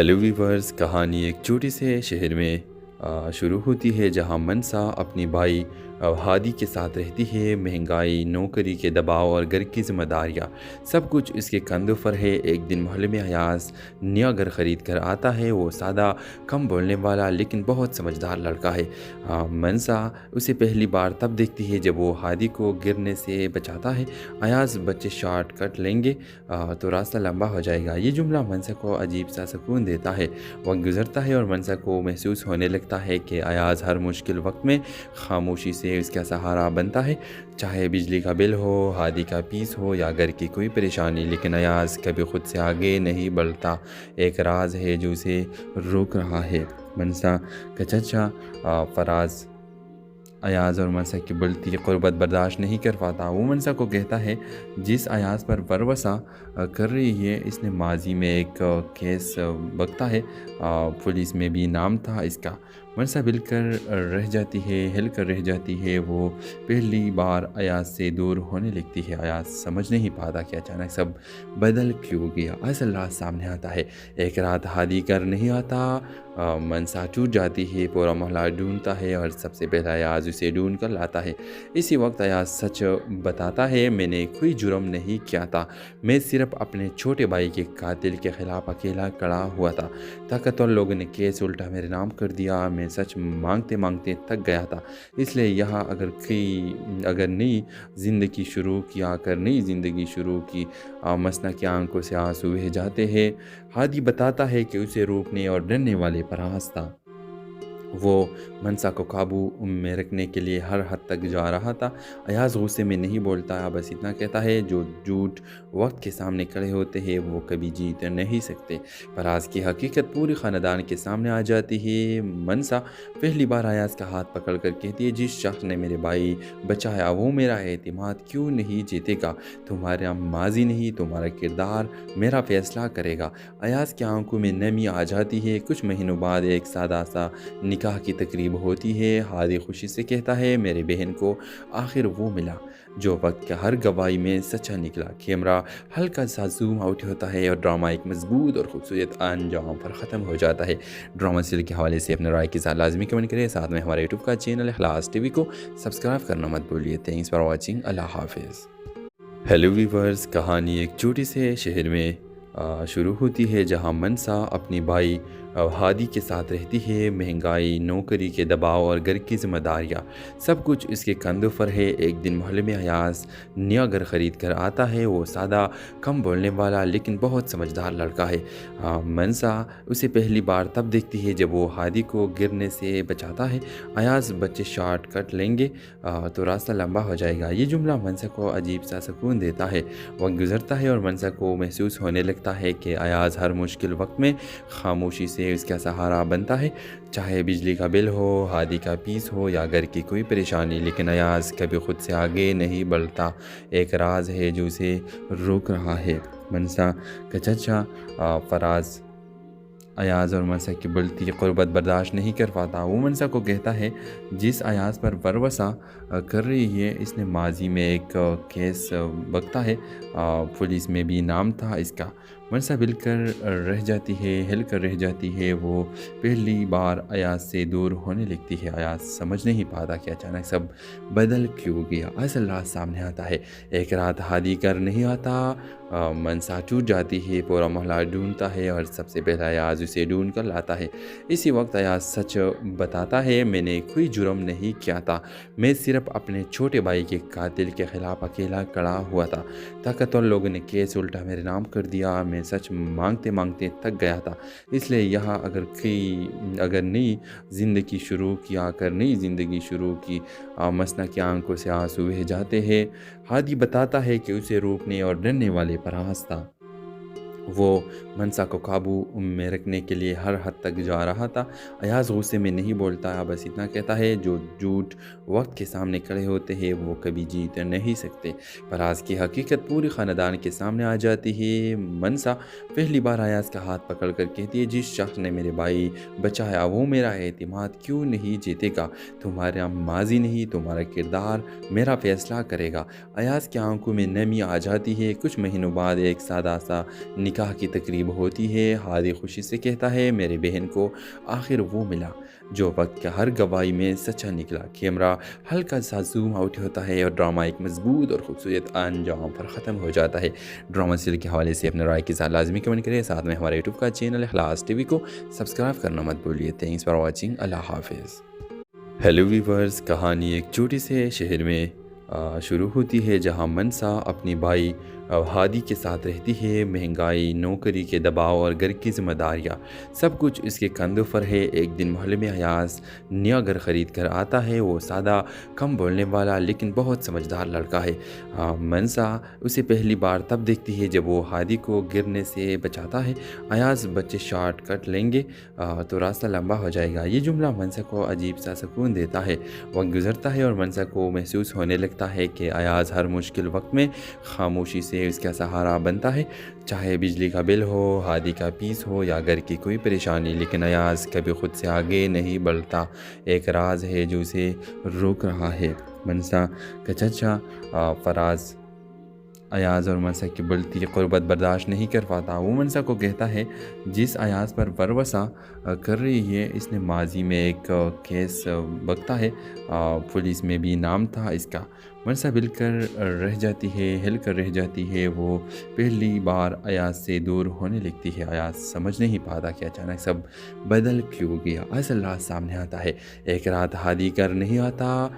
Hello viewers, कहानी एक छोटे से शहर में शुरू होती है जहां मनसा अपनी भाई हादी के साथ रहती है। महंगाई, नौकरी के दबाव और घर की जिम्मेदारियां सब कुछ इसके कंधों पर है। एक दिन मोहल्ले में अयाज नया घर खरीद कर आता है। वो सादा, कम बोलने वाला लेकिन बहुत समझदार लड़का है। मनसा उसे पहली बार तब देखती है जब वो हादी को गिरने से बचाता है। अयाज, बच्चे शॉर्ट कट लेंगे तो रास्ता लंबा हो जाएगा। ये जुमला मनसा को अजीब सा सुकून देता है। वक्त गुजरता है और मनसा को महसूस होने लगता है कि अयाज हर मुश्किल वक्त में खामोशी से उसका सहारा बनता है। चाहे बिजली का बिल हो, हादी का फीस हो या घर की कोई परेशानी, लेकिन अयाज कभी खुद से आगे नहीं बढ़ता। एक राज है जो उसे रोक रहा है। मनसा का चचा फराज अयाज और मनसा की बढ़ती क़ुर्बत बर्दाश्त नहीं कर पाता। वो मनसा को कहता है, जिस अयाज पर भरोसा कर रही है इसने माजी में एक केस बकता है। पुलिस में भी नाम था इसका। मनसा हिल कर रह जाती है। वो पहली बार अयाज से दूर होने लगती है। अयाज समझ नहीं पाता कि अचानक सब बदल क्यों गया। असल रात सामने आता है। एक रात हादी कर नहीं आता। मनसा टूट जाती है। पूरा मोहल्ला ढूंढता है और सबसे पहला अयाज उसे ढूंढ कर लाता है। इसी वक्त अयाज सच बताता है, मैंने कोई जुर्म नहीं किया था। मैं सिर्फ अपने छोटे भाई के कातिल के खिलाफ अकेला खड़ा हुआ था। ताकतवर लोगों ने केस उल्टा मेरे नाम कर दिया। मैं सच मांगते मांगते थक गया था। इसलिए यहाँ अगर नई ज़िंदगी शुरू की मसना की आंखों से आंसू बह जाते हैं। हादी बताता है कि उसे रोकने और डरने वाले फराज था। वो मनसा को काबू में रखने के लिए हर हद तक जा रहा था। अयाज गुस्से में नहीं बोलता, बस इतना कहता है, जो झूठ वक्त के सामने खड़े होते हैं वो कभी जीत नहीं सकते। फराज की हकीकत पूरी ख़ानदान के सामने आ जाती है। मनसा पहली बार अयाज का हाथ पकड़ कर कहती है, जिस शख्स ने मेरे भाई बचाया वो मेरा एतमाद क्यों नहीं जीतेगा। तुम्हारा माजी नहीं, तुम्हारा किरदार मेरा फैसला करेगा। अयाज की आंखों में नमी आ जाती है। कुछ महीनों बाद एक सादा सा निकाह की तकरीब होती है। हादी खुशी से कहता है, मेरे बहन को आखिर वो मिला जो वक्त के हर गवाही में सच्चा निकला। कैमरा हल्का सा जूम आउट होता है और ड्रामा एक मजबूत और खूबसूरत अंजाम पर ख़त्म हो जाता है। ड्रामा सीरियल के हवाले से अपने राय के साथ लाजमी कमेंट करें। साथ में हमारे यूट्यूब का चैनल इखलास टीवी को सब्सक्राइब करना मत भूलिए। Thanks for watching. अल्लाह हाफिज़। हेलो वीवर्स, कहानी एक छोटे से शहर में शुरू होती है जहां मनसा अपनी भाई हादी के साथ रहती है। महंगाई, नौकरी के दबाव और घर की जिम्मेदारियां सब कुछ इसके कंधों पर है। एक दिन मोहल्ले में अयाज नया घर खरीद कर आता है। वो सादा, कम बोलने वाला लेकिन बहुत समझदार लड़का है। मनसा उसे पहली बार तब देखती है जब वो हादी को गिरने से बचाता है। अयाज, बच्चे शॉर्ट कट लेंगे तो रास्ता लंबा हो जाएगा। ये जुमला मनसा को अजीब सा सुकून देता है। वक्त गुजरता है और मनसा को महसूस होने लगता है कि अयाज हर मुश्किल वक्त में खामोशी से उसका सहारा बनता है। चाहे बिजली का बिल हो, हादी का फीस हो या घर की कोई परेशानी, लेकिन अयाज कभी खुद से आगे नहीं बढ़ता। एक राज है जो उसे रोक रहा है। मनसा का चचा फराज अयाज और मनसा की बढ़ती क़ुर्बत बर्दाश्त नहीं कर पाता। वो मनसा को कहता है, जिस अयाज पर भरोसा कर रही है इसने माजी में एक केस बकता है। पुलिस में भी नाम था इसका। मनसा हिल कर रह जाती है। वो पहली बार अयाज से दूर होने लगती है। अयाज समझ नहीं पाता कि अचानक सब बदल क्यों गया। असल रात सामने आता है। एक रात हादी कर नहीं आता। मनसा टूट जाती है। पूरा मोहल्ला ढूंढता है और सबसे पहला अयाज उसे ढूंढ कर लाता है। इसी वक्त अयाज सच बताता है, मैंने कोई जुर्म नहीं किया था। मैं सिर्फ अपने छोटे भाई के कातिल के खिलाफ अकेला खड़ा हुआ था। ताकतवर लोगों ने केस उल्टा मेरे नाम कर दिया। मैं सच मांगते मांगते थक गया था। इसलिए यहाँ अगर नई ज़िंदगी शुरू की मसना की आंखों से आंसू बह जाते हैं। हादी बताता है कि उसे रोकने और डरने वाले फराज था। वो मनसा को काबू में रखने के लिए हर हद तक जा रहा था। अयाज गुस्से में नहीं बोलता, बस इतना कहता है, जो झूठ वक्त के सामने खड़े होते हैं वो कभी जीत नहीं सकते। फराज की हकीकत पूरी ख़ानदान के सामने आ जाती है। मनसा पहली बार अयाज का हाथ पकड़ कर कहती है, जिस शख्स ने मेरे भाई बचाया वो मेरा एतमाद क्यों नहीं जीतेगा। तुम्हारा माजी नहीं, तुम्हारा किरदार मेरा फैसला करेगा। अयाज की आंखों में नमी आ जाती है। कुछ महीनों बाद एक सादा सा निकाह نکاح کی تقریب ہوتی ہے۔ ہادی خوشی سے کہتا ہے میرے بہن کو آخر وہ ملا جو وقت کا ہر گواہی میں سچا نکلا۔ کیمرہ ہلکا سا زوم آؤٹ ہوتا ہے اور ڈرامہ ایک مضبوط اور خوبصورت انجام پر ختم ہو جاتا ہے۔ ڈرامہ سیریل کے حوالے سے اپنے رائے کے ساتھ لازمی کمنٹ کریں، ساتھ میں ہمارے یوٹیوب کا چینل اخلاص ٹی وی کو سبسکرائب کرنا مت بھولیے۔ تھینکس فار واچنگ، اللہ حافظ۔ ہیلو ویورز، کہانی ایک چھوٹے سے شہر میں شروع ہوتی ہے جہاں منسا اپنی بھائی ہادی کے ساتھ رہتی ہے۔ مہنگائی، نوکری کے دباؤ اور گھر کی ذمہ داریاں سب کچھ اس کے کندھوں پر ہے۔ ایک دن محلے میں ایاز نیا گھر خرید کر آتا ہے۔ وہ سادہ، کم بولنے والا لیکن بہت سمجھدار لڑکا ہے۔ منسا اسے پہلی بار تب دیکھتی ہے جب وہ ہادی کو گرنے سے بچاتا ہے۔ ایاز بچے شارٹ کٹ لیں گے تو راستہ لمبا ہو جائے گا، یہ جملہ منسا کو عجیب سا سکون دیتا ہے۔ وقت گزرتا ہے اور منسا کو محسوس ہونے لگتا ہے کہ ایاز ہر مشکل وقت میں خاموشی سے اس کا سہارا بنتا ہے، چاہے بجلی کا بل ہو، ہادی کا پیس ہو یا گھر کی کوئی پریشانی۔ لیکن ایاز کبھی خود سے آگے نہیں بڑھتا، ایک راز ہے جو اسے روک رہا ہے۔ منسا کا چچا فراز ایاز اور منسا کی بڑھتی قربت برداشت نہیں کر پاتا۔ وہ منسا کو کہتا ہے جس ایاز پر بھروسہ کر رہی ہے اس نے ماضی میں ایک کیس بکتا ہے، پولیس میں بھی نام تھا اس کا۔ منسا ہل کر رہ جاتی ہے، وہ پہلی بار ایاز سے دور ہونے لگتی ہے۔ ایاز سمجھ نہیں پاتا کہ اچانک سب بدل کیوں گیا۔ اصل راز سامنے آتا ہے۔ ایک رات ہادی گھر نہیں آتا،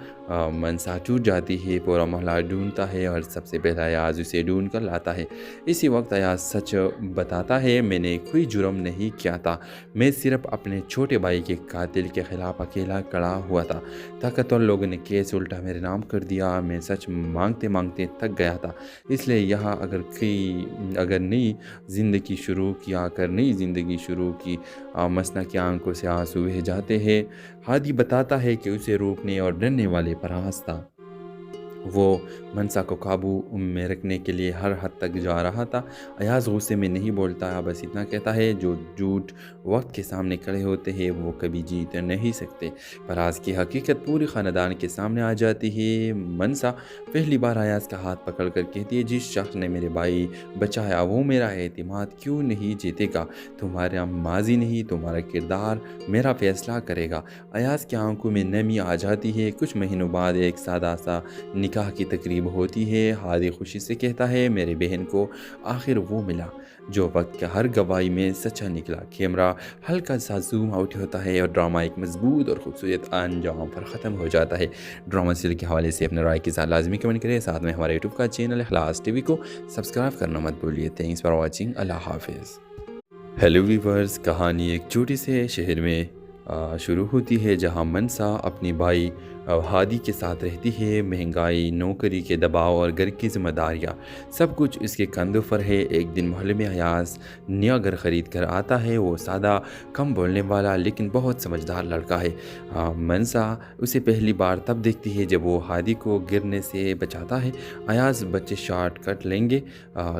منسا ٹوٹ جاتی ہے، پورا محلہ ڈھونڈتا ہے اور سب سے پہلا ایاز اسے ڈھونڈ کر لاتا ہے۔ اسی وقت ایاز سچ بتاتا ہے، میں نے کوئی جرم نہیں کیا تھا، میں صرف اپنے چھوٹے بھائی کے قاتل کے خلاف اکیلا کھڑا ہوا تھا۔ طاقتور لوگوں نے کیس الٹا میرے نام کر دیا، میں سچ مانگتے مانگتے تھک گیا تھا، اس لیے یہاں اگر نئی زندگی شروع کی مسنا کی آنکھوں سے آنسو بہہ جاتے ہیں۔ ہادی بتاتا ہے کہ اسے روکنے اور ڈرنے والے پر آس تھا، وہ منسا کو قابو میں رکھنے کے لیے ہر حد تک جا رہا تھا۔ ایاز غصے میں نہیں بولتا، بس اتنا کہتا ہے جو جھوٹ وقت کے سامنے کھڑے ہوتے ہیں وہ کبھی جیت نہیں سکتے۔ فراز کی حقیقت پورے خاندان کے سامنے آ جاتی ہے۔ منسا پہلی بار ایاز کا ہاتھ پکڑ کر کہتی ہے جس شخص نے میرے بھائی بچایا وہ میرا اعتماد کیوں نہیں جیتے گا؟ تمہارا ماضی نہیں، تمہارا کردار میرا فیصلہ کرے گا۔ ایاز کی آنکھوں میں نمی آ جاتی ہے۔ کچھ مہینوں بعد ایک سادہ سا نکاح کی تقریب ہوتی ہے۔ ہادی خوشی سے کہتا ہے میرے بہن کو آخر وہ ملا جو وقت کا ہر گواہی میں سچا نکلا۔ کیمرہ ہلکا سا زوم آؤٹ ہوتا ہے اور ڈرامہ ایک مضبوط اور خوبصورت انجام پر ختم ہو جاتا ہے۔ ڈرامہ سیریل کے حوالے سے اپنے رائے کے ساتھ لازمی کمنٹ کریں، ساتھ میں ہمارے یوٹیوب کا چینل اخلاص ٹی وی کو سبسکرائب کرنا مت بھولیے۔ تھینکس فار واچنگ، اللہ حافظ۔ ہیلو ویورز، کہانی ایک چھوٹے سے شہر میں شروع ہوتی ہے جہاں منسا اپنی بھائی ہادی کے ساتھ رہتی ہے۔ مہنگائی، نوکری کے دباؤ اور گھر کی ذمہ داریاں سب کچھ اس کے کندھوں پر ہے۔ ایک دن محلے میں ایاز نیا گھر خرید کر آتا ہے۔ وہ سادہ، کم بولنے والا لیکن بہت سمجھدار لڑکا ہے۔ منسا اسے پہلی بار تب دیکھتی ہے جب وہ ہادی کو گرنے سے بچاتا ہے۔ ایاز بچے شارٹ کٹ لیں گے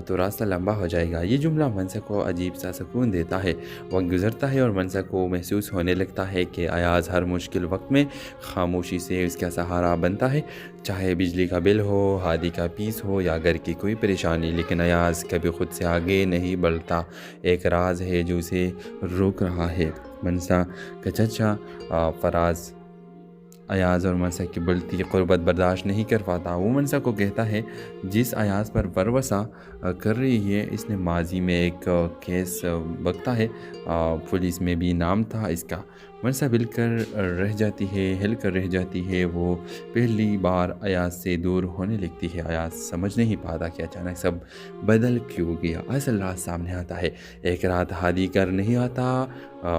تو راستہ لمبا ہو جائے گا، یہ جملہ منسا کو عجیب سا سکون دیتا ہے۔ وقت گزرتا ہے اور منسا کو محسوس ہونے لگتا ہے کہ ایاز ہر مشکل وقت میں خاموشی سے اس کا سہارا بنتا ہے، چاہے بجلی کا بل ہو، ہادی کا پیس ہو یا گھر کی کوئی پریشانی۔ لیکن ایاز کبھی خود سے آگے نہیں بڑھتا، ایک راز ہے جو اسے روک رہا ہے۔ منسا کا چچا فراز ایاز اور منسا کی بڑھتی قربت برداشت نہیں کر پاتا۔ وہ منسا کو کہتا ہے جس ایاز پر بھروسہ کر رہی ہے اس نے ماضی میں ایک کیس بکتا ہے، پولیس میں بھی نام تھا اس کا۔ منسا ہل کر رہ جاتی ہے، وہ پہلی بار ایاز سے دور ہونے لگتی ہے۔ ایاز سمجھ نہیں پاتا کہ اچانک سب بدل کیوں گیا۔ اصل راز سامنے آتا ہے۔ ایک رات ہادی گھر نہیں آتا،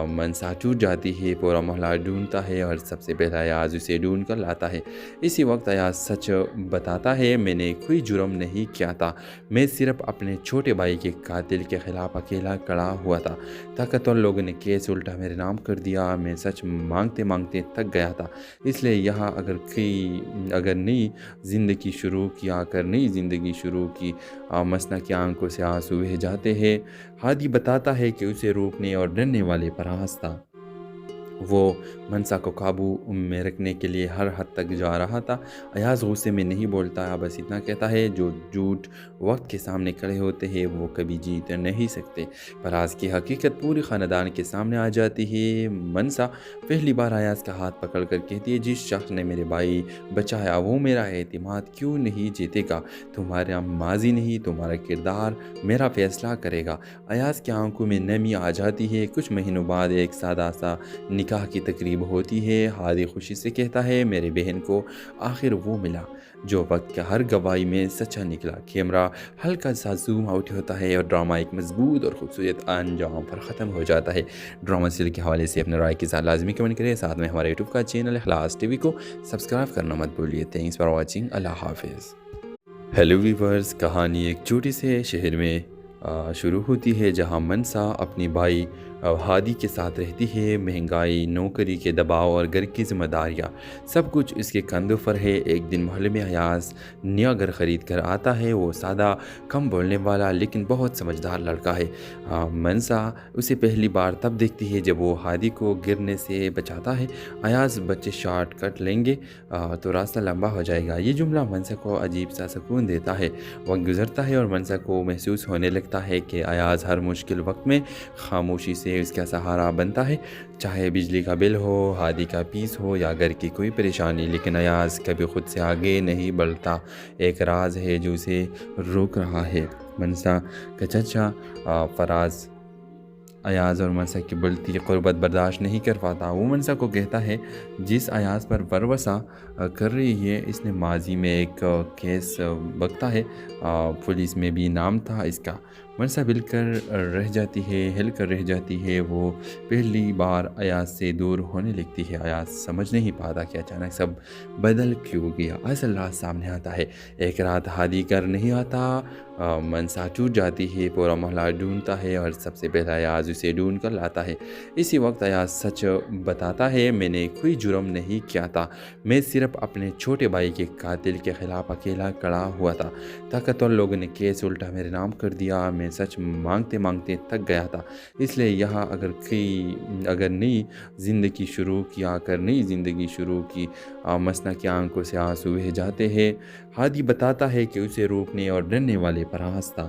منسا ٹوٹ جاتی ہے، پورا محلہ ڈھونڈتا ہے اور سب سے پہلا ایاز اسے ڈھونڈ کر لاتا ہے۔ اسی وقت ایاز سچ بتاتا ہے، میں نے کوئی جرم نہیں کیا تھا، میں صرف اپنے چھوٹے بھائی کے قاتل کے خلاف اکیلا کھڑا ہوا تھا۔ طاقتور لوگوں نے کیس الٹا میرے نام کر دیا، میں سچ مانگتے مانگتے تھک گیا تھا، اس لیے یہاں اگر نئی زندگی شروع کی مسنا کی آنکھوں سے آنسو بہہ جاتے ہیں۔ ہادی بتاتا ہے کہ اسے روکنے اور ڈرنے والے پر آس تھا، वो मनसा को काबू में रखने के लिए हर हद तक जा रहा था। अयाज़ गुस्से में नहीं बोलता, बस इतना कहता है, जो झूठ वक्त के सामने खड़े होते हैं वो कभी जीत नहीं सकते। पर आज की हकीकत पूरी ख़ानदान के सामने आ जाती है। मनसा पहली बार अयाज़ का हाथ पकड़ कर कहती है, जिस शख्स ने मेरे भाई बचाया वो मेरा एतमाद क्यों नहीं जीतेगा। तुम्हारा माजी नहीं, तुम्हारा किरदार मेरा फ़ैसला करेगा। अयाज़ की आंखों में नमी आ जाती है। कुछ महीनों बाद एक सादा सा निकाह की तकरीब होती है। हादी खुशी से कहता है, मेरे बहन को आखिर वो मिला जो वक्त के हर गवाही में सच्चा निकला। कैमरा हल्का सा जूम आउट होता है और ड्रामा एक मजबूत और खूबसूरत अंजाम पर ख़त्म हो जाता है। ड्रामा सीरियल के हवाले से अपने राय के साथ लाजमी कमेंट करें। साथ में हमारे यूट्यूब का चैनल इखलास टीवी को सब्सक्राइब करना मत भूलिए। Thanks for watching. अल्लाह हाफिज़। हेलो वीवर्स, कहानी एक छोटे से शहर में शुरू होती है जहां मनसा अपनी भाई हादी के साथ रहती है। महंगाई, नौकरी के दबाव और घर की जिम्मेदारियाँ सब कुछ इसके कंधों पर है। एक दिन मोहल्ले में अयाज़ नया घर ख़रीद कर आता है। वो सादा, कम बोलने वाला लेकिन बहुत समझदार लड़का है। मनसा उसे पहली बार तब देखती है जब वो हादी को गिरने से बचाता है। अयाज़, बच्चे शॉर्ट कट लेंगे तो रास्ता लंबा हो जाएगा। ये जुमला मनसा को अजीब सा सुकून देता है। वक्त गुजरता है और मनसा को महसूस होने लगता है कि अयाज़ हर मुश्किल वक्त में खामोशी से उसका सहारा बनता है। चाहे बिजली का बिल हो, हादी का पीस हो या घर की कोई परेशानी, लेकिन अयाज़ कभी खुद से आगे नहीं बढ़ता। एक राज है जो उसे रोक रहा है। मनसा का चचा फराज अयाज़ और मनसा की बढ़ती क़ुर्बत बर्दाश्त नहीं कर पाता। वो मनसा को कहता है, जिस अयाज़ पर वरवसा कर रही है इसने माजी में एक केस बकता है, पुलिस में भी नाम था इसका। मनसा हिल कर रह जाती है। वो पहली बार अयाज़ से दूर होने लगती है। अयाज़ समझ नहीं पाता कि अचानक सब बदल क्यों गया। असल रात सामने आता है। एक रात हादी कर नहीं आता। मनसा टूट जाती है। पूरा मोहल्ला ढूंढता है और सबसे पहला अयाज़ उसे ढूंढ कर लाता है। इसी वक्त अयाज़ सच बताता है, मैंने कोई जुर्म नहीं किया था, मैं सिर्फ अपने छोटे भाई के कातिल के ख़िलाफ़ अकेला खड़ा हुआ था। ताकतवर लोगों ने केस उल्टा मेरे नाम कर दिया। मैं सच मांगते मांगते थक गया था। इसलिए यहाँ अगर नई ज़िंदगी शुरू की मसना की आंखों से आंसू बह जाते हैं। हादी बताता है कि उसे रोकने और डरने वाले पर रास्ता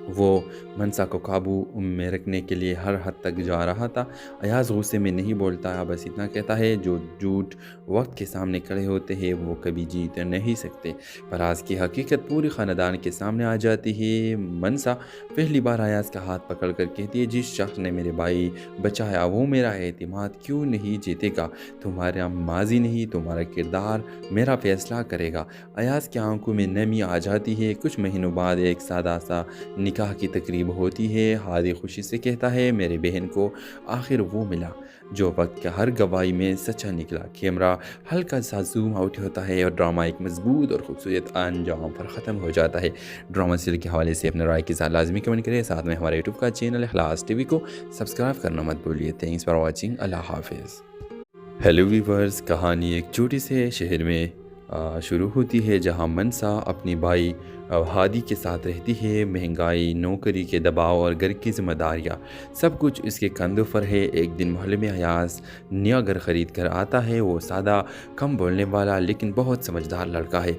वो मनसा को काबू में रखने के लिए हर हद तक जा रहा था। अयाज़ गुस्से में नहीं बोलता, बस इतना कहता है, जो झूठ वक्त के सामने खड़े होते हैं वो कभी जीत नहीं सकते। पर आज की हकीकत पूरी ख़ानदान के सामने आ जाती है। मनसा पहली बार अयाज़ का हाथ पकड़ कर कहती है, जिस शख्स ने मेरे भाई बचाया वो मेरा एतमाद क्यों नहीं जीतेगा। तुम्हारा माजी नहीं, तुम्हारा किरदार मेरा फ़ैसला करेगा। अयाज़ की आंखों में नमी आ जाती है। कुछ महीनों बाद एक सादा सा निकाह की तकरीब होती है। हादी खुशी से कहता है, मेरे बहन को आखिर वो मिला जो वक्त के हर गवाही में सच्चा निकला। कैमरा हल्का सा जूम आउट होता है और ड्रामा एक मजबूत और खूबसूरत अंजाम पर ख़त्म हो जाता है। ड्रामा सीरियल के हवाले से अपने राय के साथ लाजमी कमेंट करें। साथ में हमारे यूट्यूब का चैनल इखलास टीवी को सब्सक्राइब करना मत भूलिए। Thanks for watching. अल्लाह हाफिज़। हेलो वीवर्स, कहानी एक छोटे से शहर में शुरू होती है जहां मनसा अपनी भाई हादी के साथ रहती है। महंगाई, नौकरी के दबाव और घर की जिम्मेदारियाँ सब कुछ इसके कंधों पर है। एक दिन मोहल्ले में अयाज़ नया घर ख़रीद कर आता है। वो सादा, कम बोलने वाला लेकिन बहुत समझदार लड़का है।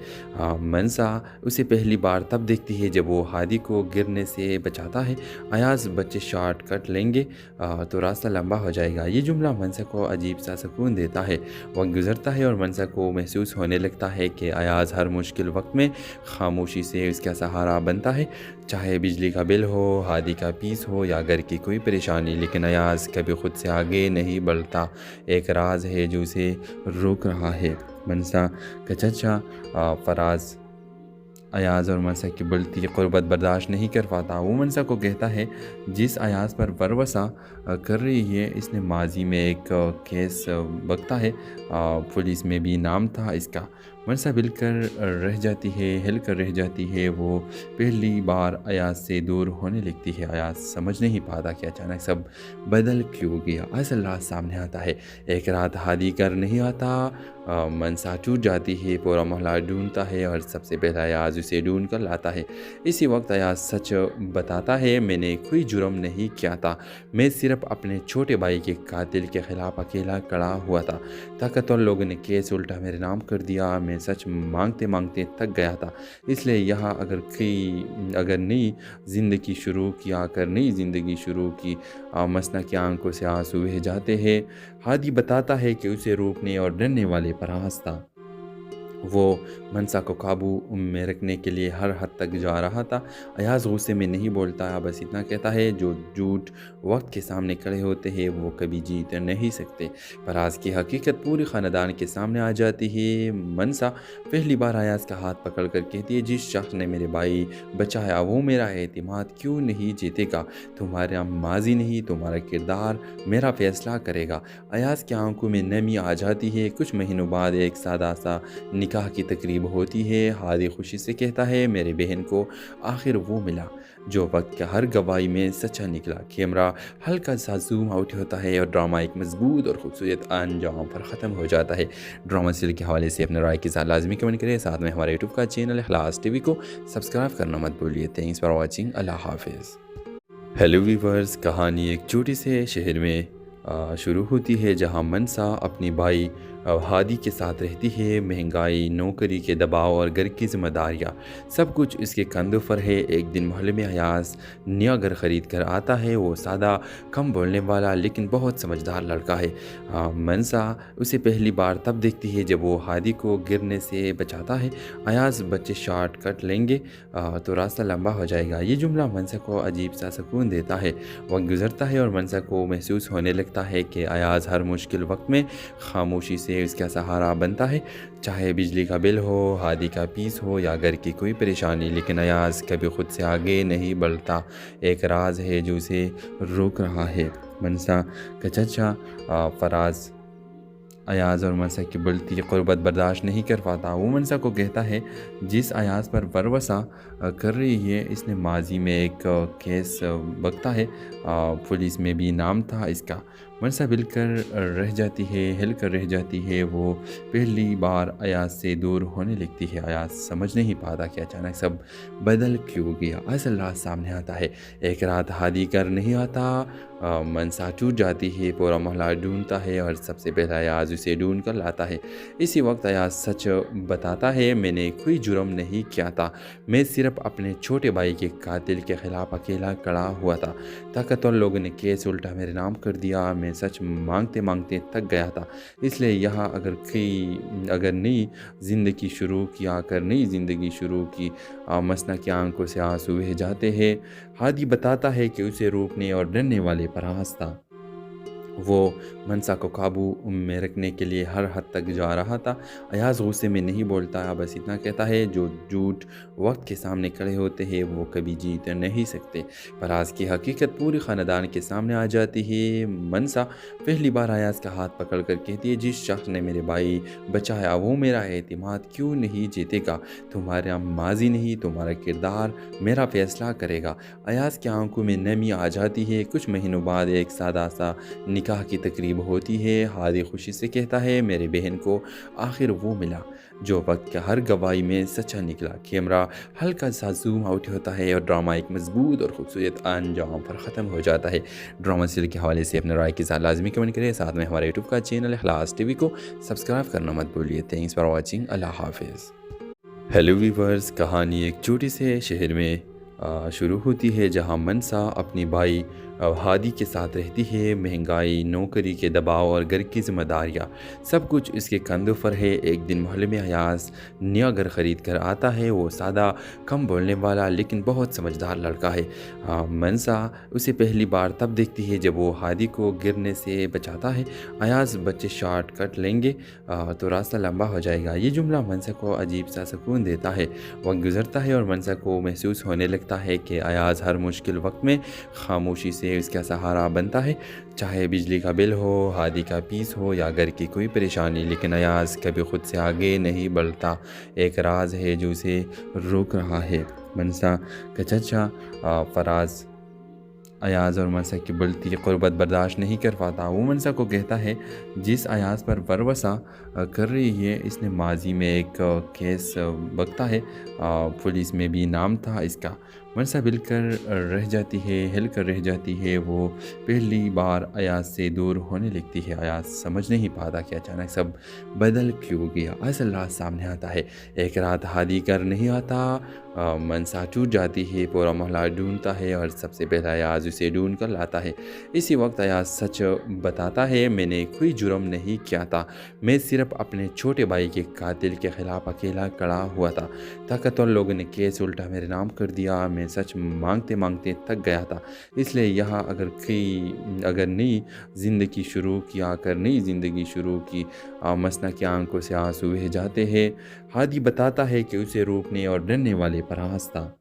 मनसा उसे पहली बार तब देखती है जब वो हादी को गिरने से बचाता है। अयाज़, बच्चे शॉर्ट कट लेंगे तो रास्ता लंबा हो जाएगा। ये जुमला मनसा को अजीब सा सुकून देता है। वक्त गुजरता है और मनसा को महसूस होने लगता है कि अयाज़ हर मुश्किल वक्त में खामोशी से उसका सहारा बनता है। चाहे बिजली का बिल हो, हादी का पीस हो या घर की कोई परेशानी, लेकिन अयाज़ कभी खुद से आगे नहीं बढ़ता। एक राज है जो उसे रोक रहा है। मनसा का चचा फराज अयाज़ और मनसा की बढ़ती क़ुर्बत बर्दाश्त नहीं कर पाता। वो मनसा को कहता है, जिस अयाज़ पर वरवसा कर रही है इसने माजी में एक केस बकता है, पुलिस में भी नाम था इसका। मनसा हिल कर रह जाती है। वो पहली बार अयाज से दूर होने लगती है। अयाज समझ नहीं पाता कि अचानक सब बदल क्यों गया। असल रात सामने आता है। एक रात हादी कर नहीं आता। मनसा टूट जाती है। पूरा मोहल्ला ढूंढता है और सबसे पहला अयाज उसे ढूंढ कर लाता है। इसी वक्त अयाज सच बताता है, मैंने कोई जुर्म नहीं किया था। मैं सिर्फ अपने छोटे भाई के कातिल के खिलाफ अकेला खड़ा हुआ था। ताकतवर लोगों ने केस उल्टा मेरे नाम कर दिया। मैं सच मांगते मांगते थक गया था। इसलिए यहाँ अगर नई ज़िंदगी शुरू की मसना की आंखों से आंसू बह जाते हैं। हादी बताता है कि उसे रोकने और डरने वाले पर आस था। वो मनसा को काबू में रखने के लिए हर हद तक जा रहा था। अयाज गुस्से में नहीं बोलता, बस इतना कहता है, जो झूठ वक्त के सामने खड़े होते हैं वो कभी जीत नहीं सकते। पर आज की हकीकत पूरी ख़ानदान के सामने आ जाती है। मनसा पहली बार अयाज का हाथ पकड़ कर कहती है, जिस शख्स ने मेरे भाई बचाया वो मेरा एतमाद क्यों नहीं जीतेगा। तुम्हारा माजी नहीं, तुम्हारा किरदार मेरा फैसला करेगा। अयाज की आंखों में नमी आ जाती है। कुछ महीनों बाद एक सादा सा निकाह की तकरीब होती है। हादी खुशी से कहता है, मेरे बहन को आखिर वो मिला जो वक्त के हर गवाही में सच्चा निकला। कैमरा हल्का सा जूम आउट होता है और ड्रामा एक मजबूत और खूबसूरत अंजाम पर ख़त्म हो जाता है। ड्रामा सीरियल के हवाले से अपने राय के साथ लाजमी कमेंट करें। साथ में हमारे यूट्यूब का चैनल इखलास टीवी को सब्सक्राइब करना मत भूलिए। Thanks for watching. अल्लाह हाफिज़। हेलो वीवर्स, कहानी एक छोटे से शहर में शुरू होती है जहां मनसा अपनी भाई हादी के साथ रहती है। महंगाई, नौकरी के दबाव और घर की जिम्मेदारियाँ सब कुछ इसके कंधों पर है। एक दिन मोहल्ले में अयाज नया घर ख़रीद कर आता है। वो सादा, कम बोलने वाला लेकिन बहुत समझदार लड़का है। मनसा उसे पहली बार तब देखती है जब वो हादी को गिरने से बचाता है। अयाज, बच्चे शॉर्ट कट लेंगे तो रास्ता लंबा हो जाएगा। ये जुमला मनसा को अजीब सा सुकून देता है। वक्त गुजरता है और मनसा को महसूस होने लगता है कि अयाज हर मुश्किल वक्त में खामोशी से उसका सहारा बनता है। चाहे बिजली का बिल हो, हादी का पीस हो या घर की कोई परेशानी, लेकिन अयाज कभी खुद से आगे नहीं बढ़ता। एक राज है जो उसे रोक रहा है। मनसा का चचा फराज अयाज और मनसा की बढ़ती क़ुर्बत बर्दाश्त नहीं कर पाता। वो मनसा को कहता है, जिस अयाज पर भरोसा कर रही है इसने माजी में एक केस बकता है। पुलिस में भी नाम था इसका। मनसा हिल कर रह जाती है। वो पहली बार अयाज से दूर होने लगती है। अयाज समझ नहीं पाता कि अचानक सब बदल क्यों गया। असल रात सामने आता है। एक रात हादी कर नहीं आता। मनसा टूट जाती है। पूरा मोहल्ला ढूंढता है और सबसे पहला अयाज उसे ढूंढ कर लाता है। इसी वक्त अयाज सच बताता है, मैंने कोई जुर्म नहीं किया था। मैं सिर्फ अपने छोटे भाई के कातिल के खिलाफ अकेला खड़ा हुआ था। ताकतवर लोगों ने केस उल्टा मेरे नाम कर दिया। मैं सच मांगते मांगते थक गया था। इसलिए यहाँ अगर नई ज़िंदगी शुरू की मसना की आंखों से आंसू बह जाते हैं। हादी बताता है कि उसे रोकने और डरने वाले पर आस था। वो मनसा को काबू में रखने के लिए हर हद तक जा रहा था। अयाज गुस्से में नहीं बोलता, बस इतना कहता है, जो झूठ वक्त के सामने खड़े होते हैं वो कभी जीत नहीं सकते। पर आज की हकीकत पूरी ख़ानदान के सामने आ जाती है। मनसा पहली बार अयाज का हाथ पकड़ कर कहती है, जिस शख्स ने मेरे भाई बचाया वो मेरा एतमाद क्यों नहीं जीतेगा। तुम्हारा माजी नहीं, तुम्हारा किरदार मेरा फैसला करेगा। अयाज की आंखों में नमी आ जाती है। कुछ महीनों बाद एक सादा सा निकाह की तकरीब होती है। हादी खुशी से कहता है, मेरे बहन को आखिर वो मिला जो वक्त के हर गवाही में सच्चा निकला। कैमरा हल्का सा जूम आउट होता है और ड्रामा एक मजबूत और खूबसूरत अंजाम पर ख़त्म हो जाता है। ड्रामा सीरियल के हवाले से अपने राय के साथ लाजमी कमेंट करें। साथ में हमारे यूट्यूब का चैनल इखलास टीवी को सब्सक्राइब करना मत भूलिए। Thanks for watching. अल्लाह हाफिज़। हेलो वीवर्स, कहानी एक छोटे से शहर में शुरू होती है जहां मनसा अपनी भाई हादी के साथ रहती है। महंगाई, नौकरी के दबाव और घर की जिम्मेदारियाँ सब कुछ इसके कंधों पर है। एक दिन मोहल्ले में अयाज नया घर ख़रीद कर आता है। वो सादा, कम बोलने वाला लेकिन बहुत समझदार लड़का है। मनसा उसे पहली बार तब देखती है जब वो हादी को गिरने से बचाता है। अयाज, बच्चे शॉर्ट कट लेंगे तो रास्ता लंबा हो जाएगा। ये जुमला मनसा को अजीब सा सुकून देता है। वक्त गुजरता है और मनसा को महसूस होने लगता है कि अयाज हर मुश्किल वक्त में खामोशी से से उसका सहारा बनता है, चाहे बिजली का बिल हो, हादी का फीस हो या घर की कोई परेशानी। लेकिन अयाज कभी खुद से आगे नहीं बढ़ता। एक राज है जो उसे रोक रहा है। मनसा का चचा फराज अयाज और मनसा की बढ़ती क़ुर्बत बर्दाश्त नहीं कर पाता। वो मनसा को कहता है, जिस अयाज पर वरवसा कर रही है इसने माजी में एक केस बकता है, पुलिस में भी नाम था इसका। मनसा हिल कर रह जाती है। वो पहली बार अयाज से दूर होने लगती है। अयाज समझ नहीं पाता कि अचानक सब बदल क्यों गया। असल रात सामने आता है। एक रात हादी कर नहीं आता, मनसा टूट जाती है। पूरा मोहल्ला ढूंढता है और सबसे पहला अयाज उसे ढूंढ कर लाता है। इसी वक्त अयाज सच बताता है, मैंने कोई जुर्म नहीं किया था, मैं सिर्फ अपने छोटे भाई के कातिल के खिलाफ अकेला खड़ा हुआ था। ताकतवर लोगों ने केस उल्टा मेरे नाम कर दिया। मैं सच मांगते मांगते थक गया था। इसलिए यहाँ अगर नई ज़िंदगी शुरू की मसना की आंखों से आंसू बह जाते हैं। हादी बताता है कि उसे रोकने और डरने वाले फराज था।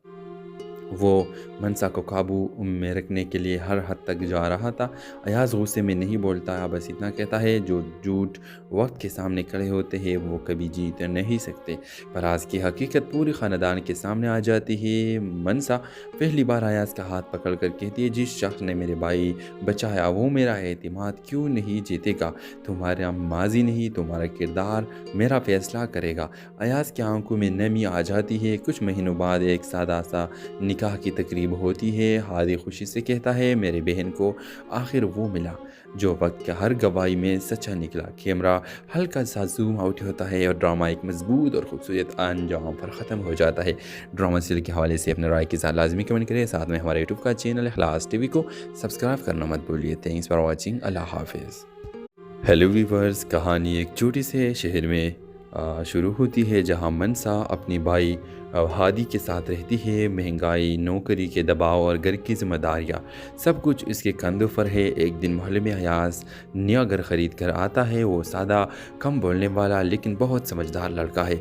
वो मनसा को काबू में रखने के लिए हर हद तक जा रहा था। अयाज गुस्से में नहीं बोलता, बस इतना कहता है, जो झूठ वक्त के सामने खड़े होते हैं वो कभी जीत नहीं सकते। फराज की हकीकत पूरी ख़ानदान के सामने आ जाती है। मनसा पहली बार अयाज का हाथ पकड़ कर कहती है, जिस शख्स ने मेरे भाई बचाया वो मेरा एतमाद क्यों नहीं जीतेगा। तुम्हारा माजी नहीं, तुम्हारा किरदार मेरा फ़ैसला करेगा। अयाज की आंखों में नमी आ जाती है। कुछ महीनों बाद एक सादा सा निकाह की तकरीब होती है। हादी खुशी से कहता है, मेरे बहन को आखिर वो मिला जो वक्त के हर गवाही में सच्चा निकला। कैमरा हल्का सा जूम आउट होता है और ड्रामा एक मजबूत और खूबसूरत अंजाम पर ख़त्म हो जाता है। ड्रामा सीरियल के हवाले से अपने राय के साथ लाजमी कमेंट करें। साथ में हमारे यूट्यूब का चैनल इखलास टीवी को सब्सक्राइब करना मत भूलिए। Thanks for watching. अल्लाह हाफिज़। हेलो वीवर्स, कहानी एक छोटे से शहर में शुरू होती है जहां मनसा अपनी भाई हादी के साथ रहती है। महंगाई, नौकरी के दबाव और घर की जिम्मेदारियाँ सब कुछ इसके कंधों पर है। एक दिन मोहल्ले में अयाज नया घर ख़रीद कर आता है। वो सादा, कम बोलने वाला लेकिन बहुत समझदार लड़का है।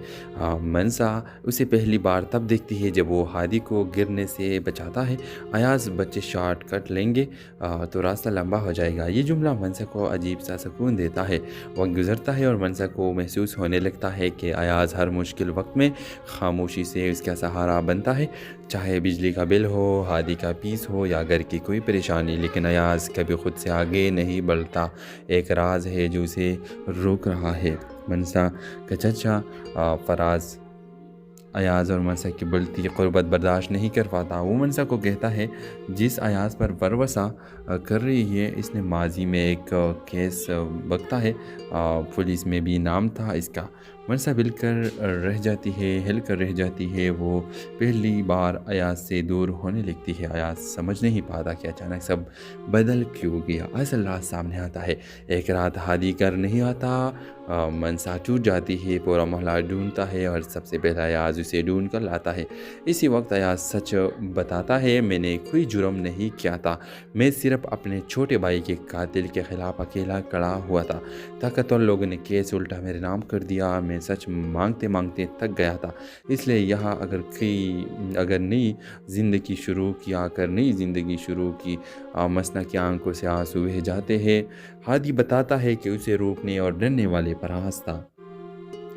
मनसा उसे पहली बार तब देखती है जब वो हादी को गिरने से बचाता है। अयाज, बच्चे शॉर्ट कट लेंगे तो रास्ता लंबा हो जाएगा। ये जुमला मनसा को अजीब सा सुकून देता है। वक्त गुजरता है और मनसा को महसूस होने लगता है कि अयाज हर मुश्किल वक्त में खामोशी से उसका सहारा बनता है, चाहे बिजली का बिल हो, हादी का फीस हो या घर की कोई परेशानी। लेकिन अयाज कभी खुद से आगे नहीं बढ़ता। एक राज है जो उसे रोक रहा है। मनसा का चचा फराज अयाज और मनसा की बढ़ती क़ुर्बत बर्दाश्त नहीं कर पाता। वो मनसा को कहता है, जिस अयाज पर वरवसा कर रही है इसने माजी में एक केस बकता है, पुलिस में भी नाम था इसका। मनसा हिल कर रह जाती है। वो पहली बार अयाज से दूर होने लगती है। अयाज समझ नहीं पाता कि अचानक सब बदल क्यों गया। असल रात सामने आता है। एक रात हादी कर नहीं आता, मनसा टूट जाती है। पूरा मोहल्ला ढूंढता है और सबसे पहला अयाज उसे ढूंढ कर लाता है। इसी वक्त अयाज सच बताता है, मैंने कोई जुर्म नहीं किया था, मैं सिर्फ अपने छोटे भाई के कातिल के खिलाफ अकेला खड़ा हुआ था। ताकतवर लोगों ने केस उल्टा मेरे नाम कर दिया। मैं सच मांगते मांगते थक गया था। इसलिए यहाँ अगर नई ज़िंदगी शुरू की मसना की आंखों से आंसू बह जाते हैं। हादी बताता है कि उसे रोकने और डरने वाले फराज था।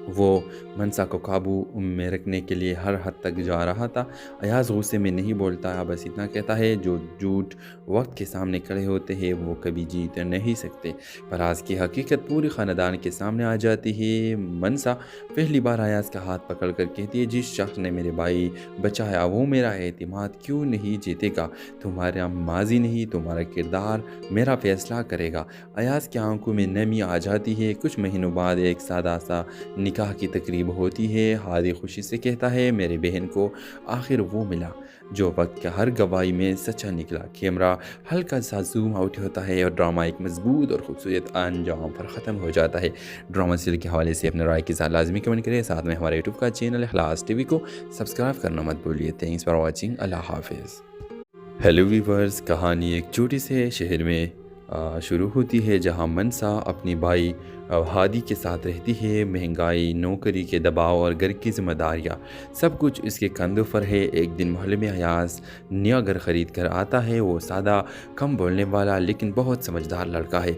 वो मनसा को काबू में रखने के लिए हर हद तक जा रहा था। अयाज गुस्से में नहीं बोलता, बस इतना कहता है, जो झूठ वक्त के सामने खड़े होते हैं वो कभी जीत नहीं सकते। फराज की हकीकत पूरी ख़ानदान के सामने आ जाती है। मनसा पहली बार अयाज का हाथ पकड़ कर कहती है, जिस शख्स ने मेरे भाई बचाया वो मेरा एतमाद क्यों नहीं जीतेगा। तुम्हारा माजी नहीं, तुम्हारा किरदार मेरा फ़ैसला करेगा। अयाज की आंखों में नमी आ जाती है। कुछ महीनों बाद एक सादा सा निकाह की तकरीब होती है। हादी खुशी से कहता है, मेरे बहन को आखिर वो मिला जो वक्त के हर गवाही में सच्चा निकला। कैमरा हल्का सा जूम आउट होता है और ड्रामा एक मजबूत और खूबसूरत अंजाम पर ख़त्म हो जाता है। ड्रामा सीरियल के हवाले से अपने राय के साथ लाजमी कमेंट करें। साथ में हमारे यूट्यूब का चैनल इखलास टीवी को सब्सक्राइब करना मत भूलिए। Thanks for watching. अल्लाह हाफिज़। हेलो वीवर्स, कहानी एक छोटे से शहर में शुरू होती है जहां मनसा अपनी भाई हादी के साथ रहती है। महंगाई, नौकरी के दबाव और घर की जिम्मेदारियां सब कुछ इसके कंधों पर है। एक दिन मोहल्ले में अयाज नया घर खरीद कर आता है। वो सादा, कम बोलने वाला लेकिन बहुत समझदार लड़का है।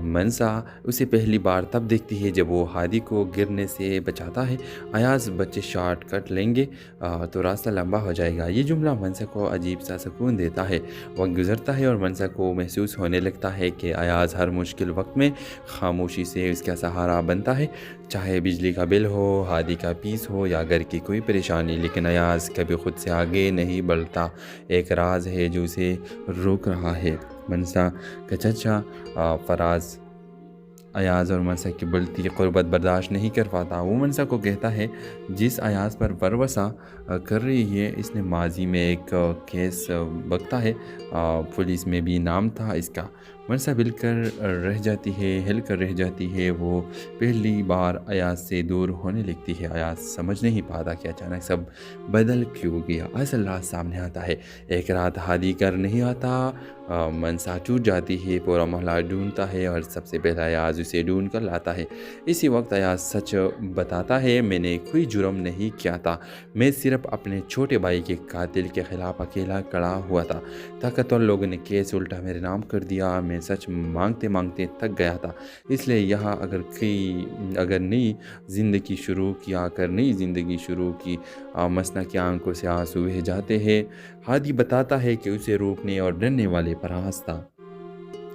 मनसा उसे पहली बार तब देखती है जब वो हादी को गिरने से बचाता है। अयाज, बच्चे शॉर्ट कट लेंगे तो रास्ता लंबा हो जाएगा। ये जुमला मनसा को अजीब सा सुकून देता है। वक्त गुजरता है और मनसा को महसूस होने लगता है कि अयाज हर मुश्किल वक्त में खामोशी से उसका सहारा बनता है। चाहे बिजली का बिल हो, हादी का पीस हो या घर की कोई परेशानी, लेकिन अयाज कभी खुद से आगे नहीं बढ़ता। एक राज है जो उसे रोक रहा है। मनसा का चचा फराज अयाज और मनसा की बढ़ती क़ुर्बत बर्दाश्त नहीं कर पाता। वो मनसा को कहता है, जिस अयाज पर वरवसा कर रही है इसने माजी में एक केस बकता है, पुलिस में भी नाम था इसका। मनसा हिल कर रह जाती है। वो पहली बार अयाज से दूर होने लगती है। अयाज समझ नहीं पाता कि अचानक सब बदल क्यों गया। असल रात सामने आता है। एक रात हादी कर नहीं आता। मनसा टूट जाती है। पूरा मोहल्ला ढूंढता है और सबसे पहला अयाज उसे ढूंढ कर लाता है। इसी वक्त अयाज सच बताता है, मैंने कोई जुर्म नहीं किया था। मैं सिर्फ अपने छोटे भाई के कातिल के खिलाफ अकेला खड़ा हुआ था। ताकतवर लोगों ने केस उल्टा मेरे नाम कर दिया। मैं सच मांगते मांगते थक गया था। इसलिए यहाँ अगर नई ज़िंदगी शुरू की मसना की आंखों से आंसू बह जाते हैं। हादी बताता है कि उसे रोकने और डरने वाले पर था।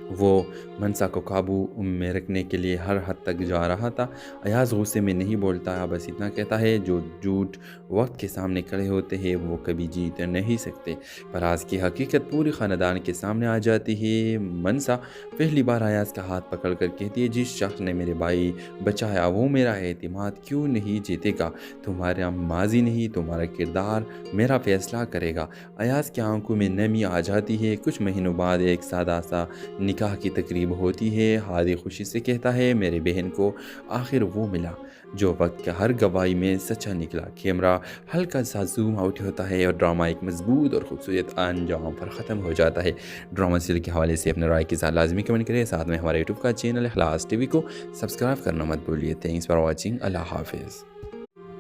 वो मनसा को काबू में रखने के लिए हर हद तक जा रहा था। अयाज गुस्से में नहीं बोलता, बस इतना कहता है, जो झूठ वक्त के सामने खड़े होते हैं वो कभी जीत नहीं सकते। पर आज की हकीकत पूरी ख़ानदान के सामने आ जाती है। मनसा पहली बार अयाज का हाथ पकड़ कर कहती है, जिस शख्स ने मेरे भाई बचाया वो मेरा एतमाद क्यों नहीं जीतेगा। तुम्हारा माजी नहीं, तुम्हारा किरदार मेरा फैसला करेगा। अयाज की आंखों में नमी आ जाती है। कुछ महीनों बाद एक सादा सा निकाह की तकरीब होती है। हादी खुशी से कहता है, मेरे बहन को आखिर वो मिला जो वक्त के हर गवाही में सच्चा निकला। कैमरा हल्का सा जूम आउट होता है और ड्रामा एक मजबूत और खूबसूरत अंजाम पर ख़त्म हो जाता है। ड्रामा सीरियल के हवाले से अपने राय के साथ लाजमी कमेंट करें। साथ में हमारे यूट्यूब का चैनल इखलास टीवी को सब्सक्राइब करना मत भूलिए। Thanks for watching. अल्लाह हाफिज़।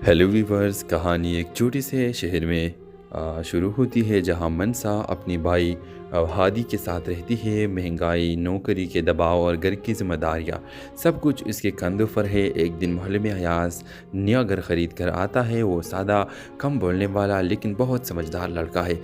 हेलो वीवर्स, कहानी एक छोटे से शहर में शुरू होती है जहां मनसा अपनी भाई हादी के साथ रहती है। महंगाई, नौकरी के दबाव और घर की जिम्मेदारियां सब कुछ इसके कंधों पर है। एक दिन मोहल्ले में अयाज नया घर खरीद कर आता है। वो सादा, कम बोलने वाला लेकिन बहुत समझदार लड़का है।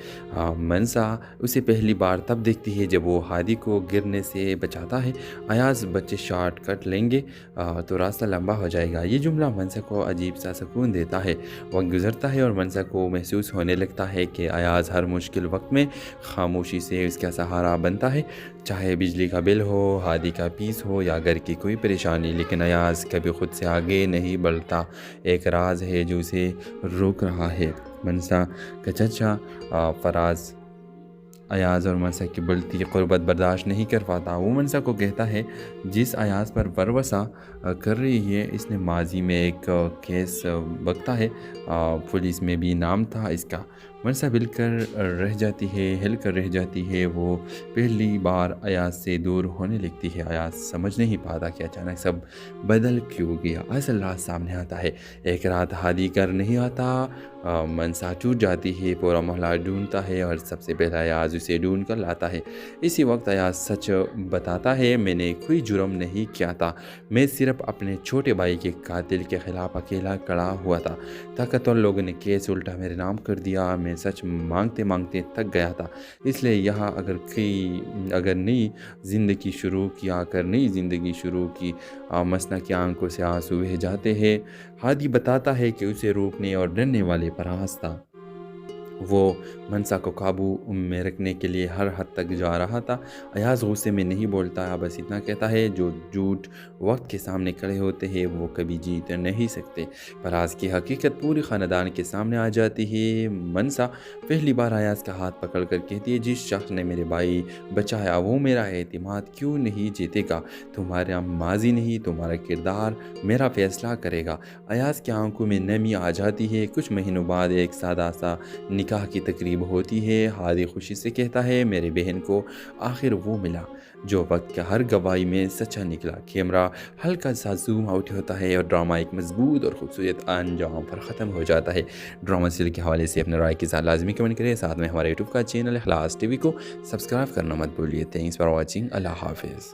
मनसा उसे पहली बार तब देखती है जब वो हादी को गिरने से बचाता है। अयाज, बच्चे शॉर्ट कट लेंगे तो रास्ता लंबा हो जाएगा। ये जुमला मनसा को अजीब सा सुकून देता है। वक्त गुजरता है और मनसा को महसूस होने लगता है कि अयाज हर मुश्किल वक्त में खामोशी से उसका सहारा बनता है। चाहे बिजली का बिल हो, हादी का पीस हो या घर की कोई परेशानी, लेकिन अयाज कभी खुद से आगे नहीं बढ़ता। एक राज है जो उसे रोक रहा है। मनसा का चचा फराज अयाज और मनसा की बढ़ती क़ुर्बत बर्दाश्त नहीं कर पाता। वो मनसा को कहता है, जिस अयाज पर वरवसा कर रही है इसने माजी में एक केस बकता है, पुलिस में भी नाम था इसका। मनसा हिल कर रह जाती है। वो पहली बार अयाज से दूर होने लगती है। अयाज समझ नहीं पाता कि अचानक सब बदल क्यों गया। असल रात सामने आता है। एक रात हादी कर नहीं आता। मनसा टूट जाती है। पूरा मोहल्ला ढूंढता है और सबसे पहला अयाज उसे ढूंढ कर लाता है। इसी वक्त अयाज सच बताता है, मैंने कोई जुर्म नहीं किया था। मैं सिर्फ अपने छोटे भाई के कातिल के खिलाफ अकेला खड़ा हुआ था। ताकतवर लोगों ने केस उल्टा मेरे नाम कर दिया। मैं सच मांगते मांगते थक गया था। इसलिए यहाँ अगर नई ज़िंदगी शुरू की मसना की आंखों से आंसू बह जाते हैं। हादी बताता है कि उसे रोकने और डरने वाले पर था। वो मनसा को काबू में रखने के लिए हर हद तक जा रहा था। अयाज गुस्से में नहीं बोलता, बस इतना कहता है, जो झूठ वक्त के सामने खड़े होते हैं वो कभी जीत नहीं सकते। पर आज की हकीकत पूरी ख़ानदान के सामने आ जाती है। मनसा पहली बार अयाज का हाथ पकड़ कर कहती है, जिस शख्स ने मेरे भाई बचाया वो मेरा एतमाद क्यों नहीं जीतेगा। तुम्हारा माजी नहीं, तुम्हारा किरदार मेरा फैसला करेगा। अयाज की आंखों में नमी आ जाती है। कुछ महीनों बाद एक सादा सा निकाह نکاح کی تقریب ہوتی ہے۔ ہادی خوشی سے کہتا ہے میرے بہن کو آخر وہ ملا جو وقت کا ہر گواہی میں سچا نکلا۔ کیمرہ ہلکا سا زوم آؤٹ ہوتا ہے اور ڈرامہ ایک مضبوط اور خوبصورت انجام پر ختم ہو جاتا ہے۔ ڈرامہ سیریل کے حوالے سے اپنے رائے کے ساتھ لازمی کمنٹ کریں، ساتھ میں ہمارے یوٹیوب کا چینل اخلاص ٹی وی کو سبسکرائب کرنا مت بھولیے۔ تھینکس فار واچنگ، اللہ حافظ۔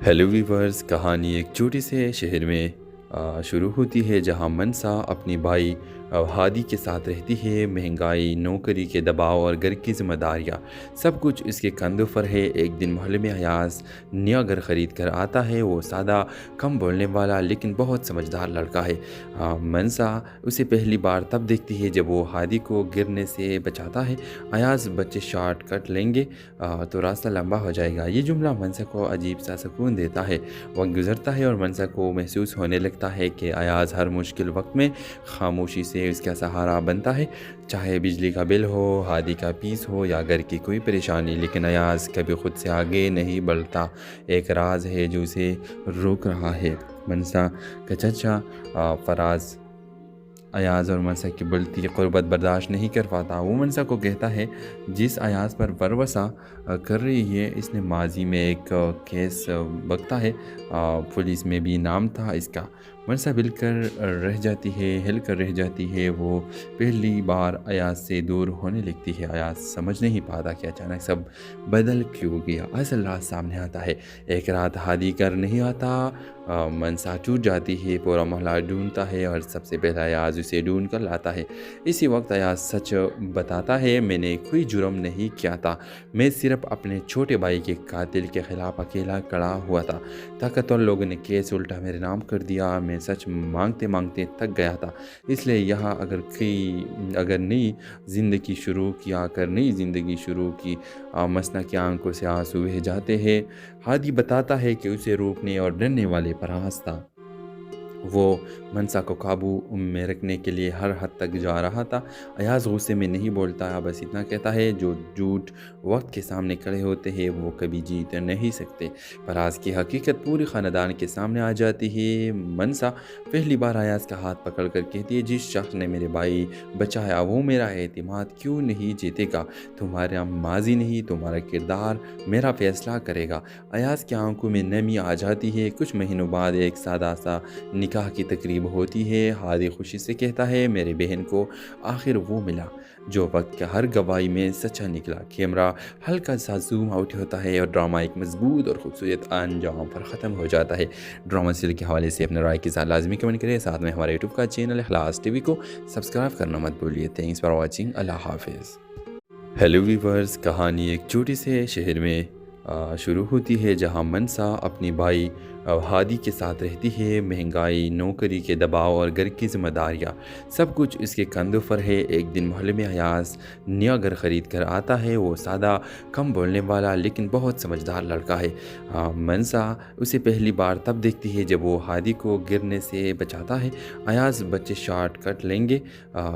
ہیلو ویورز، کہانی ایک چھوٹے سے شہر میں شروع ہوتی ہے جہاں منسا اپنی بھائی ہادی کے ساتھ رہتی ہے۔ مہنگائی، نوکری کے دباؤ اور گھر کی ذمہ داریاں سب کچھ اس کے کندھوں پر ہے۔ ایک دن محلے میں ایاز نیا گھر خرید کر آتا ہے۔ وہ سادہ، کم بولنے والا لیکن بہت سمجھدار لڑکا ہے۔ منسا اسے پہلی بار تب دیکھتی ہے جب وہ ہادی کو گرنے سے بچاتا ہے۔ ایاز بچے شارٹ کٹ لیں گے تو راستہ لمبا ہو جائے گا، یہ جملہ منسا کو عجیب سا سکون دیتا ہے۔ وقت گزرتا ہے اور منسا کو محسوس ہونے لگتا ہے کہ ایاز ہر مشکل وقت میں خاموشی سے اس کا سہارا بنتا ہے، چاہے بجلی کا بل ہو، ہادی کا پیس ہو یا گھر کی کوئی پریشانی۔ لیکن ایاز کبھی خود سے آگے نہیں بڑھتا، ایک راز ہے جو اسے روک رہا ہے۔ منسا کا چچا فراز ایاز اور منسا کی بڑھتی قربت برداشت نہیں کر پاتا۔ وہ منسا کو کہتا ہے جس ایاز پر وروثہ کر رہی ہے اس نے ماضی میں ایک کیس بکتا ہے، پولیس میں بھی نام تھا اس کا۔ منسا ہل کر رہ جاتی ہے، وہ پہلی بار ایاز سے دور ہونے لگتی ہے۔ ایاز سمجھ نہیں پاتا کہ اچانک سب بدل کیوں گیا۔ اصل راز سامنے آتا ہے۔ ایک رات ہادی گھر نہیں آتا، منسا ٹوٹ جاتی ہے، پورا محلہ ڈھونڈتا ہے اور سب سے پہلا ایاز اسے ڈھونڈ کر لاتا ہے۔ اسی وقت ایاز سچ بتاتا ہے، میں نے کوئی جرم نہیں کیا تھا، میں صرف اپنے چھوٹے بھائی کے قاتل کے خلاف اکیلا کھڑا ہوا تھا۔ طاقتور لوگوں نے کیس الٹا میرے نام کر دیا، میں سچ مانگتے مانگتے تھک گیا تھا، اس لیے یہاں اگر نئی زندگی شروع کی مسنا کی آنکھوں سے آنسو بہہ جاتے ہیں۔ ہادی بتاتا ہے کہ اسے روکنے اور ڈرنے والے پر آس تھا، وہ منسا کو قابو میں رکھنے کے لیے ہر حد تک جا رہا تھا۔ ایاز غصے میں نہیں بولتا، بس اتنا کہتا ہے جو جھوٹ وقت کے سامنے کھڑے ہوتے ہیں وہ کبھی جیت نہیں سکتے۔ فراز کی حقیقت پورے خاندان کے سامنے آ جاتی ہے۔ منسا پہلی بار ایاز کا ہاتھ پکڑ کر کہتی ہے جس شخص نے میرے بھائی بچایا وہ میرا اعتماد کیوں نہیں جیتے گا؟ تمہارا ماضی نہیں، تمہارا کردار میرا فیصلہ کرے گا۔ ایاز کی آنکھوں میں نمی آ جاتی ہے۔ کچھ مہینوں بعد ایک سادہ سا نکاح کی تقریب ہوتی ہے۔ ہادی خوشی سے کہتا ہے میرے بہن کو آخر وہ ملا جو وقت کا ہر گواہی میں سچا نکلا۔ کیمرہ ہلکا سا زوم آؤٹ ہوتا ہے اور ڈرامہ ایک مضبوط اور خوبصورت انجام پر ختم ہو جاتا ہے۔ ڈرامہ سیریل کے حوالے سے اپنے رائے کے ساتھ لازمی کمنٹ کریں، ساتھ میں ہمارے یوٹیوب کا چینل اخلاص ٹی وی کو سبسکرائب کرنا مت بھولیے۔ تھینکس فار واچنگ، اللہ حافظ۔ ہیلو ویورز، کہانی ایک چھوٹے سے شہر میں شروع ہوتی ہے جہاں منسا اپنی بھائی ہادی کے ساتھ رہتی ہے۔ مہنگائی، نوکری کے دباؤ اور گھر کی ذمہ داریاں سب کچھ اس کے کندھوں پر ہے۔ ایک دن محلے میں ایاز نیا گھر خرید کر آتا ہے۔ وہ سادہ، کم بولنے والا لیکن بہت سمجھدار لڑکا ہے۔ منسا اسے پہلی بار تب دیکھتی ہے جب وہ ہادی کو گرنے سے بچاتا ہے۔ ایاز بچے شارٹ کٹ لیں گے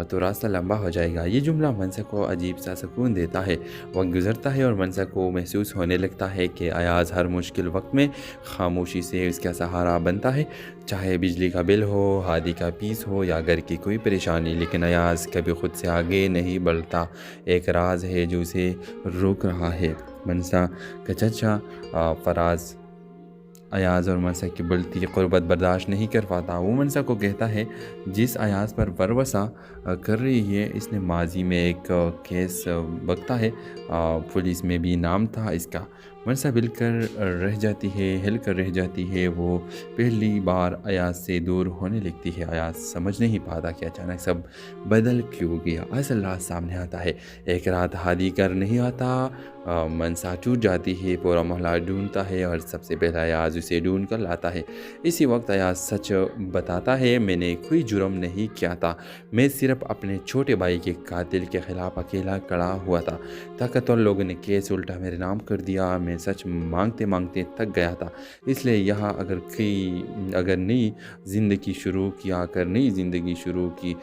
تو راستہ لمبا ہو جائے گا، یہ جملہ منسا کو عجیب سا سکون دیتا ہے۔ وقت گزرتا ہے اور منسا کو محسوس ہونے لگتا ہے کہ ایاز ہر مشکل وقت میں خاموشی سے اس کا سہارا بنتا ہے، چاہے بجلی کا بل ہو، ہادی کا پیس ہو یا گھر کی کوئی پریشانی۔ لیکن ایاز کبھی خود سے آگے نہیں بڑھتا، ایک راز ہے جو اسے روک رہا ہے۔ منسا کا چچا فراز ایاز اور منسا کی بڑھتی قربت برداشت نہیں کر پاتا۔ وہ منسا کو کہتا ہے جس ایاز پر وروثہ کر رہی ہے اس نے ماضی میں ایک کیس بکتا ہے، پولیس میں بھی نام تھا اس کا۔ منسا ہل کر رہ جاتی ہے، وہ پہلی بار ایاز سے دور ہونے لگتی ہے۔ ایاز سمجھ نہیں پاتا کہ اچانک سب بدل کیوں گیا۔ اصل راز سامنے آتا ہے۔ ایک رات ہادی گھر نہیں آتا، منسا ٹوٹ جاتی ہے، پورا محلہ ڈھونڈتا ہے اور سب سے پہلا ایاز اسے ڈھونڈ کر لاتا ہے۔ اسی وقت ایاز سچ بتاتا ہے، میں نے کوئی جرم نہیں کیا تھا، میں صرف اپنے چھوٹے بھائی کے قاتل کے خلاف اکیلا کھڑا ہوا تھا۔ طاقتور لوگوں نے کیس الٹا میرے نام کر دیا، میں سچ مانگتے مانگتے تھک گیا تھا، اس لیے یہاں اگر نئی زندگی شروع کی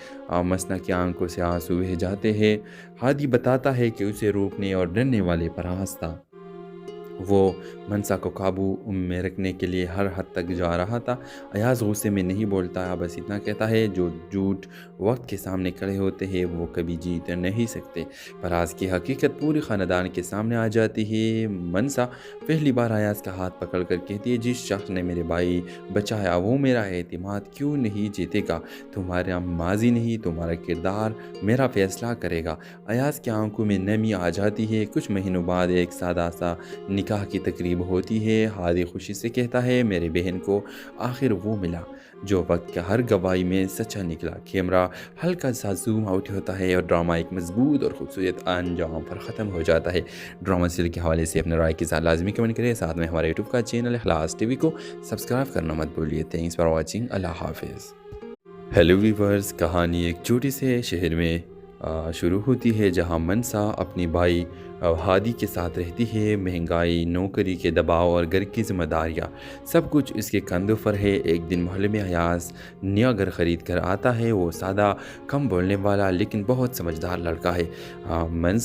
مسنا کی آنکھوں سے آنسو بہہ جاتے ہیں۔ ہادی بتاتا ہے کہ اسے روکنے اور ڈرنے والے پر آس تھا، وہ منصا کو قابو میں رکھنے کے لیے ہر حد تک جا رہا تھا۔ ایاز غصے میں نہیں بولتا، بس اتنا کہتا ہے جو جھوٹ وقت کے سامنے کھڑے ہوتے ہیں وہ کبھی جیت نہیں سکتے۔ فراز کی حقیقت پورے خاندان کے سامنے آ جاتی ہے۔ منصا پہلی بار ایاز کا ہاتھ پکڑ کر کہتی ہے، جس شخص نے میرے بھائی بچایا وہ میرا اعتماد کیوں نہیں جیتے گا؟ تمہارا ماضی نہیں، تمہارا کردار میرا فیصلہ کرے گا۔ ایاز کی آنکھوں میں نمی آ جاتی ہے۔ کچھ مہینوں بعد ایک سادہ سا نکاح کی تقریب ہوتی ہے۔ ہادی خوشی سے کہتا ہے، میرے بہن کو آخر وہ ملا جو وقت کا ہر گواہی میں سچا نکلا۔ کیمرہ ہلکا سا زوم آؤٹ ہوتا ہے اور ڈرامہ ایک مضبوط اور خوبصورت انجام پر ختم ہو جاتا ہے۔ ڈرامہ سیریل کے حوالے سے اپنے رائے کے ساتھ لازمی کمنٹ کریں، ساتھ میں ہمارے یوٹیوب کا چینل اخلاص ٹی وی کو سبسکرائب کرنا مت بھولیے۔ Thanks for watching. اللہ حافظ۔ ہیلو ویورز، کہانی ایک چھوٹے سے شہر میں شروع ہوتی ہے جہاں منصا اپنی بھائی ہادی کے ساتھ رہتی ہے۔ مہنگائی، نوکری کے دباؤ اور گھر کی ذمہ داریاں سب کچھ اس کے کندھوں پر ہے۔ ایک دن محلے میں ایاز نیا گھر خرید کر آتا ہے۔ وہ سادہ، کم بولنے والا لیکن بہت سمجھدار لڑکا ہے۔ منصا